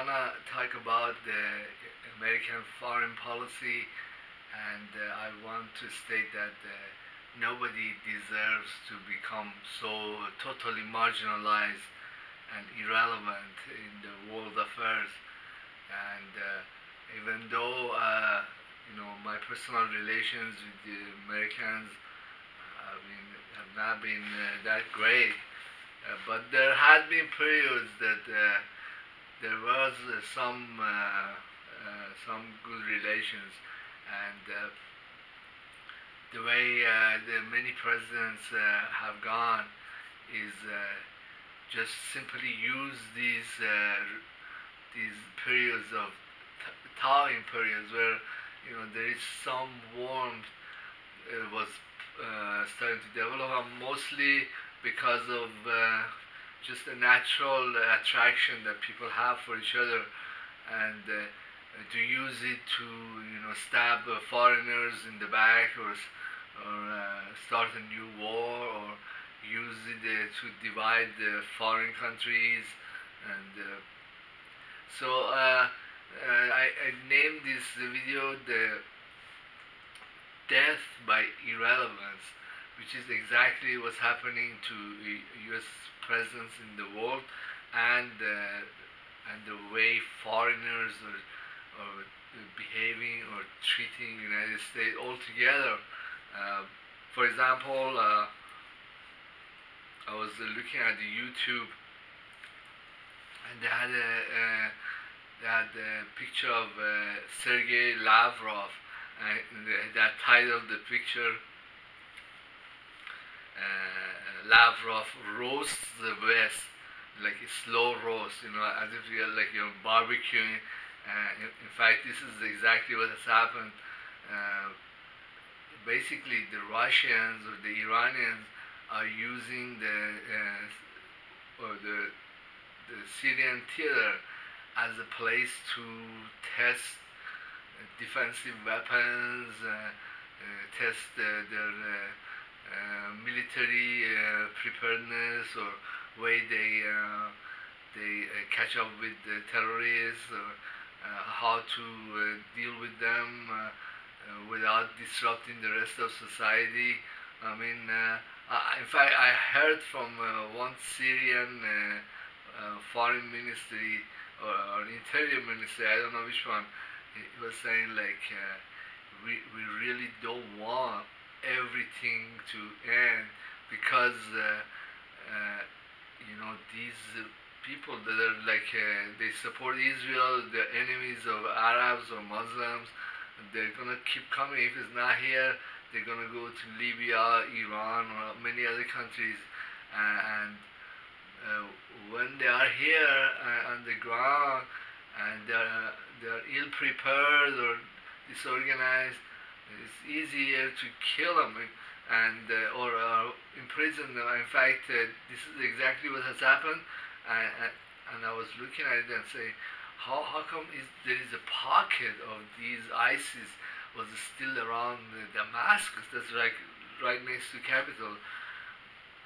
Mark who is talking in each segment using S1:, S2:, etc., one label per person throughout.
S1: wanna talk about the American foreign policy, and I want to state that nobody deserves to become so totally marginalized and irrelevant in the world affairs. And even though my personal relations with the Americans have not been that great, but there had been periods that there was some good relations, and the way the many presidents have gone is just simply use these periods of thawing periods where there is some warmth was starting to develop, mostly because of just a natural attraction that people have for each other, and to use it to stab foreigners in the back, or start a new war, or use it to divide foreign countries. And I named this video the death by irrelevance, which is exactly what's happening to U.S. presidents in the world, and the way foreigners are behaving or treating United States altogether. For example, I was looking at the YouTube, and they had a picture of Sergei Lavrov, and that titled the picture Lavrov roasts the West, like a slow roast, as if you're barbecuing. In fact, this is exactly what has happened. Uh, Basically, the Russians or the Iranians are using the Syrian theater as a place to test defensive weapons, test their military preparedness, or way they catch up with the terrorists, or how to deal with them without disrupting the rest of society. I mean, in fact, I heard from one Syrian foreign ministry, or interior ministry, I don't know which one. He was saying like, we really don't want everything to end, because these people that are like they support Israel, they're enemies of Arabs or Muslims. They're gonna keep coming. If it's not here, they're gonna go to Libya, Iran, or many other countries. And when they are here on the ground, and they're ill prepared or disorganized, it's easier to kill them, and or imprison them. In fact, this is exactly what has happened. And I was looking at it and saying, how come there is a pocket of these ISIS was still around Damascus? That's like right next to capital.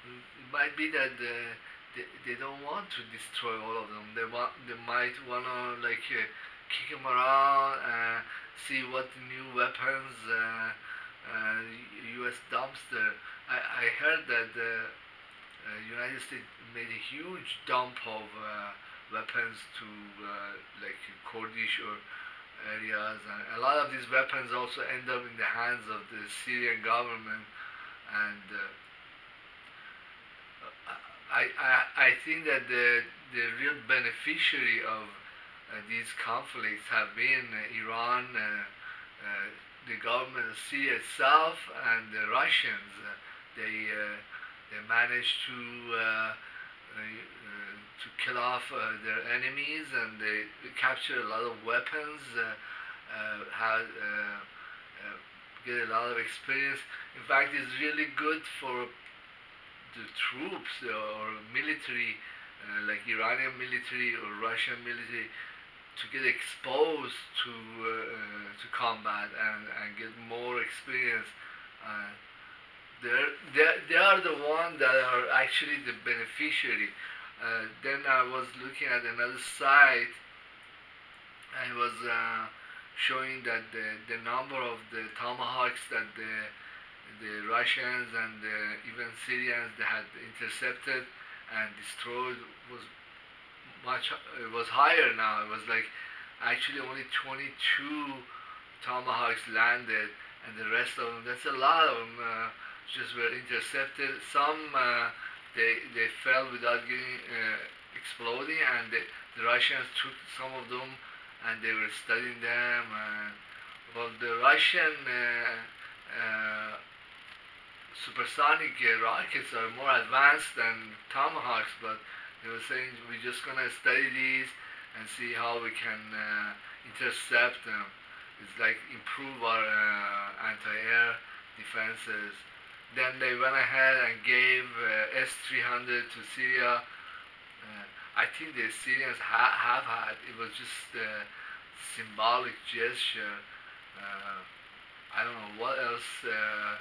S1: It might be that they don't want to destroy all of them. They might wanna like kick them around and see what new weapons U.S. dumps there. I heard that the United States made a huge dump of weapons to like Kurdish or areas, and a lot of these weapons also end up in the hands of the Syrian government. And I think that the real beneficiary of these conflicts have been Iran, the government of Syria itself, and the Russians. They managed to kill off their enemies, and they capture a lot of weapons, get a lot of experience. In fact, it's really good for the troops or military, like Iranian military or Russian military, to get exposed to combat, and get more experience. Uh, they are the ones that are actually the beneficiary. Then I was looking at another site and was showing that the number of the tomahawks that the Russians and even Syrians they had intercepted and destroyed was much. It was higher now. It was like actually only 22 tomahawks landed, and the rest of them. That's a lot of them. Just were intercepted. Some they fell without getting exploding, and the Russians took some of them, and they were studying them. Well, the Russian supersonic rockets are more advanced than Tomahawks, but they were saying we're just gonna study these and see how we can intercept them. It's like improve our anti-air defenses. Then they went ahead and gave S-300 to Syria. I think the Syrians have had. It was just a symbolic gesture. I don't know what else the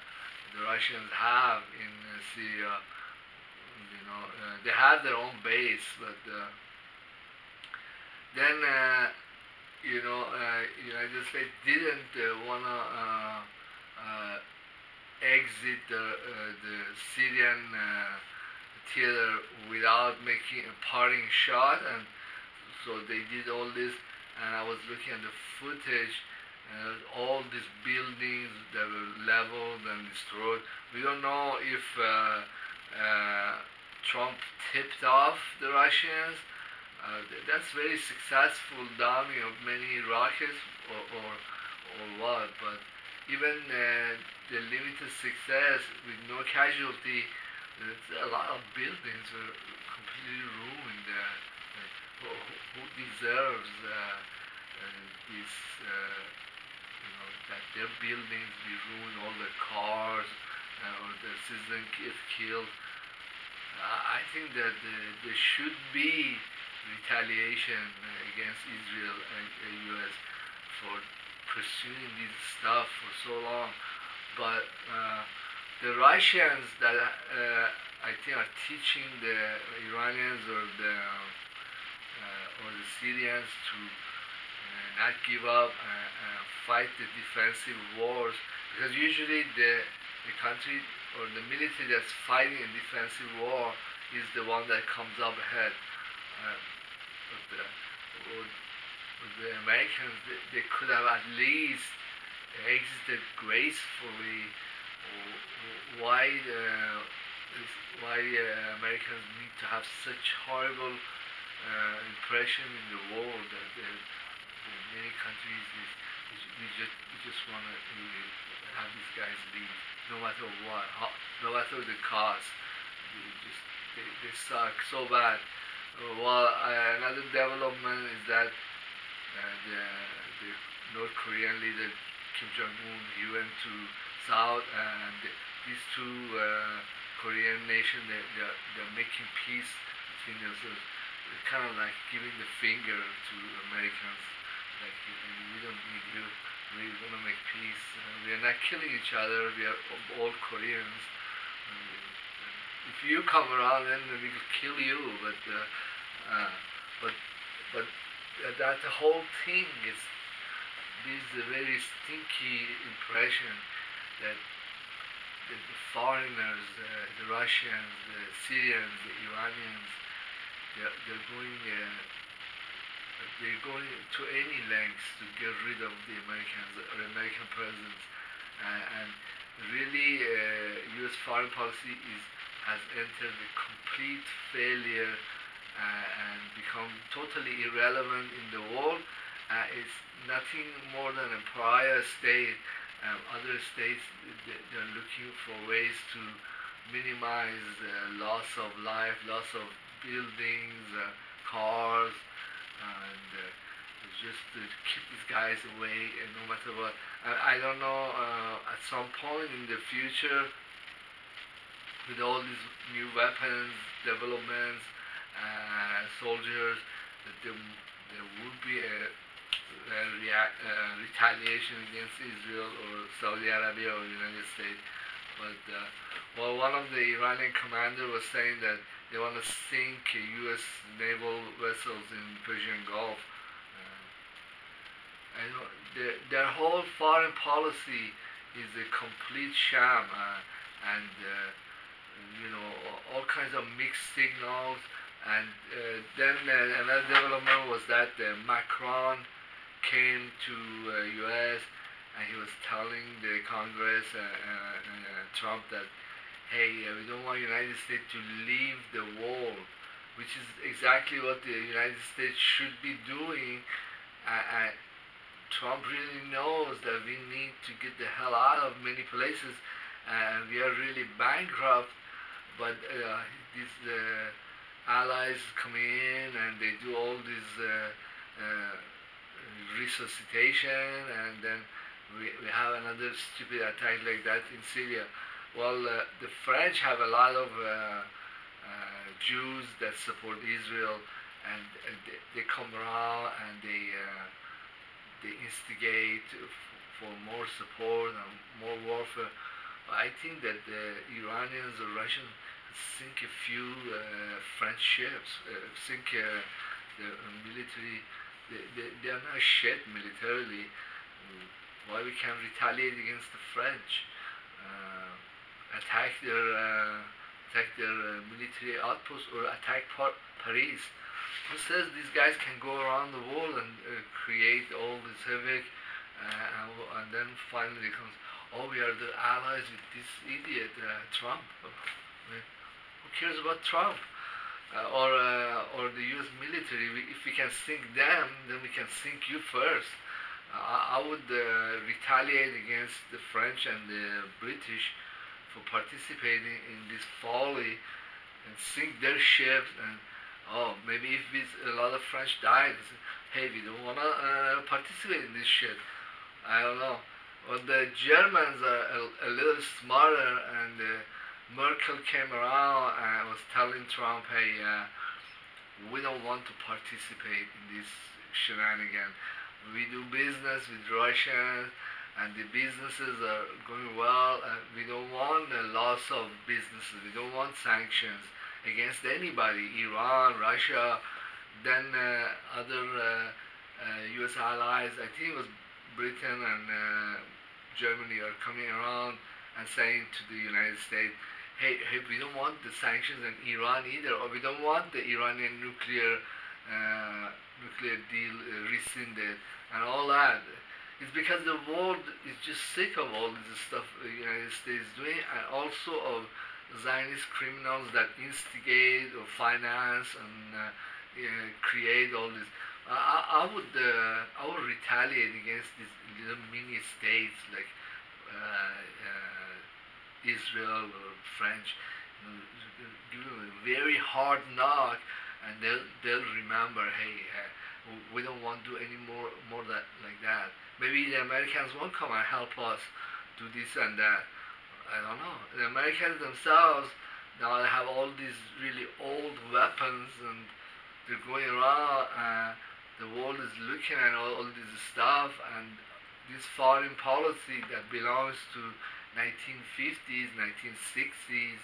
S1: Russians have in Syria. They have their own base, but then United States didn't wanna exit the Syrian theater without making a parting shot, and so they did all this. And I was looking at the footage, and all these buildings that were leveled and destroyed. We don't know if Trump tipped off the Russians. That's very successful downing of many rockets, or what. But even the limited success with no casualty, a lot of buildings were completely ruined there. Like, who deserves this? That their buildings be ruined, all the cars, or the citizens get killed. I think that there should be retaliation against Israel and the U.S. for pursuing this stuff for so long. But the Russians that I think are teaching the Iranians or the Syrians to not give up and fight the defensive wars, because usually the country or the military that's fighting a defensive war is the one that comes up ahead. But the Americans, they could have at least exited gracefully. Why Americans need to have such horrible impression in the world that many countries we just want to have these guys leave, no matter what, no matter the cost. They suck so bad. Another development is that the North Korean leader Kim Jong-un, he went to South, and these two Korean nations, they're making peace between themselves. They're kind of like giving the finger to Americans, like we don't need you. We're gonna make peace. We are not killing each other. We are all Koreans. If you come around, then we will kill you. But that whole thing is a very stinky impression that the foreigners, the Russians, the Syrians, the Iranians, they're going to any lengths to get rid of the Americans or American presence, and really, U.S. foreign policy has entered a complete failure and become totally irrelevant in the world. It's nothing more than a pariah state. Other states, they're looking for ways to minimize loss of life, loss of buildings, cars, and just to keep these guys away, no matter what. I don't know, at some point in the future, with all these new weapons, developments, soldiers, that there would be a retaliation against Israel or Saudi Arabia or United States. But one of the Iranian commanders was saying that they want to sink U.S. naval vessels in Persian Gulf. I know their whole foreign policy is a complete sham, and all kinds of mixed signals. And then another development was that Macron came to U.S. and he was telling the Congress Trump that, hey, we don't want United States to leave the world, which is exactly what the United States should be doing. Uh, Trump really knows that we need to get the hell out of many places, and we are really bankrupt. But these allies come in and they do all this resuscitation, and then we have another stupid attack like that in Syria. Well, the French have a lot of Jews that support Israel, and they come around and they instigate for more support and more warfare. I think that the Iranians or Russians sink a few French ships, sink the military. They are not shit militarily. Why we can retaliate against the French? Attack their military outposts or attack Paris. Who says these guys can go around the world and create all this havoc, and then finally comes, oh, we are the allies with this idiot Trump. Who cares about Trump? Or the U.S. military? If we can sink them, then we can sink you first. I would retaliate against the French and the British for participating in this folly and sink their ships. And maybe if a lot of French died, hey, we don't want to participate in this shit. I don't know. Well, the Germans are a little smarter, and Merkel came around and was telling Trump, hey, we don't want to participate in this shenanigan. We do business with Russians, and the businesses are going well, and we don't want a loss of businesses. We don't want sanctions against anybody, Iran, Russia, then other U.S. allies. I think it was Britain and Germany are coming around and saying to the United States, hey, we don't want the sanctions on Iran either, or we don't want the Iranian nuclear deal rescinded and all that. It's because the world is just sick of all this stuff the United States is doing, and also of Zionist criminals that instigate or finance and create all this. I would retaliate against these little mini states like Israel or French. Give them a very hard knock, and they'll remember. Hey, we don't want to do any more that like that. Maybe the Americans won't come and help us do this and that. I don't know. The Americans themselves now they have all these really old weapons, and they're going around. The world is looking at all this stuff, and this foreign policy that belongs to 1950s, 1960s,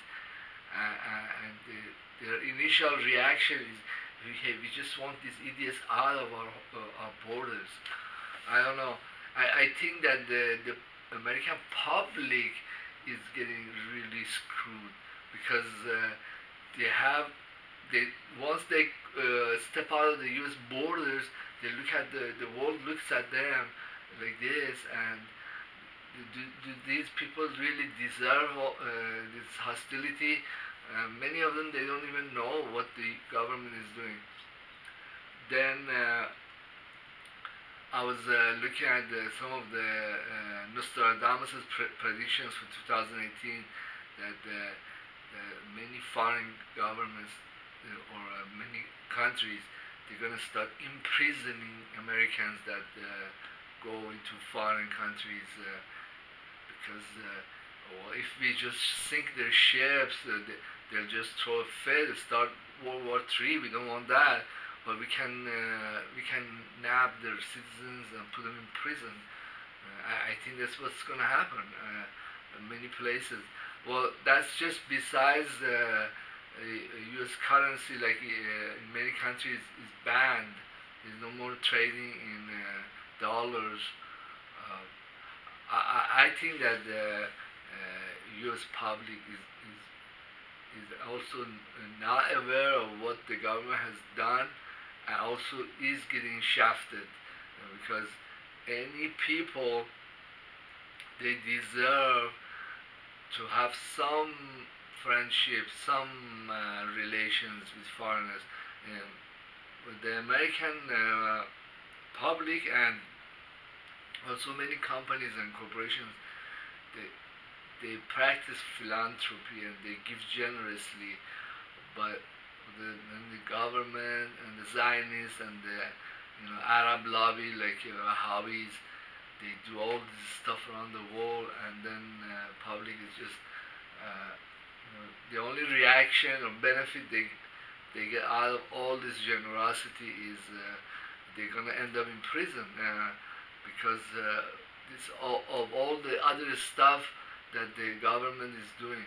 S1: and their initial reaction is, okay, we just want these idiots out of our borders. I don't know. I think that the American public is getting really screwed because once they step out of the U.S. borders, they look at the world looks at them like this, and do these people really deserve this hostility? Many of them, they don't even know what the government is doing. Then I was looking at some of the Nostradamus' predictions for 2018 that many foreign governments or many countries, they're going to start imprisoning Americans that go into foreign countries because if we just sink their ships, they'll just throw a fit, start World War III. We don't want that. But we can nab their citizens and put them in prison. I think that's what's going to happen in many places. Well, that's just besides U.S. currency, like in many countries, is banned. There's no more trading in dollars. Uh, I think that the U.S. public is also not aware of what the government has done, and also is getting shafted, because any people, they deserve to have some friendship, some relations with foreigners. And with the American public, and also many companies and corporations, they, they practice philanthropy and they give generously, but the government and the Zionists and the Arab lobby, like hobbies, they do all this stuff around the world, and then public is just the only reaction or benefit they get out of all this generosity is they're gonna end up in prison, because this of all the other stuff that the government is doing.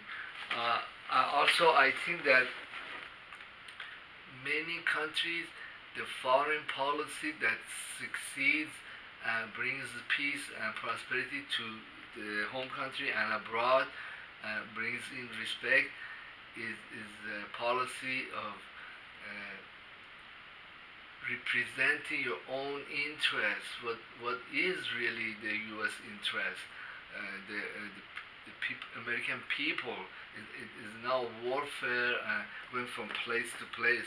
S1: Also, I think that many countries, the foreign policy that succeeds and brings peace and prosperity to the home country and abroad, brings in respect, is the policy of representing your own interests. What is really the U.S. interest? The American people is now warfare, going from place to place,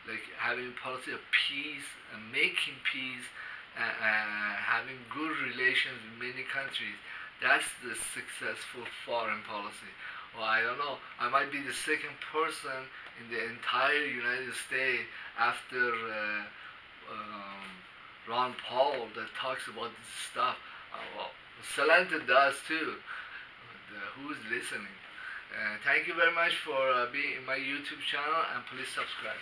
S1: like having policy of peace and making peace, having good relations with many countries. That's the successful foreign policy. Well, I don't know. I might be the second person in the entire United States after Ron Paul that talks about this stuff. Well, Salenta does too. But, who's listening? Thank you very much for being in my YouTube channel, and please subscribe.